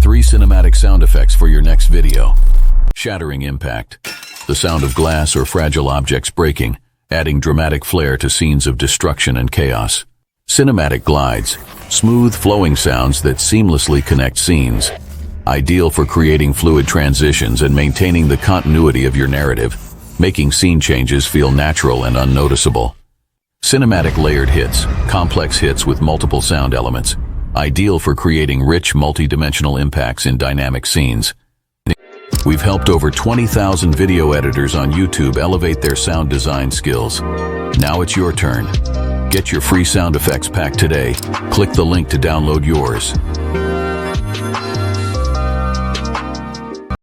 3 cinematic sound effects for your next video. Shattering impact. The sound of glass or fragile objects breaking, adding dramatic flair to scenes of destruction and chaos. Cinematic glides. Smooth, flowing sounds that seamlessly connect scenes. Ideal for creating fluid transitions and maintaining the continuity of your narrative, making scene changes feel natural and unnoticeable. Cinematic layered hits. Complex hits with multiple sound elements. Ideal for creating rich, multi-dimensional impacts in dynamic scenes. We've helped over 20,000 video editors on YouTube elevate their sound design skills. Now it's your turn. Get your free sound effects pack today. Click the link to download yours.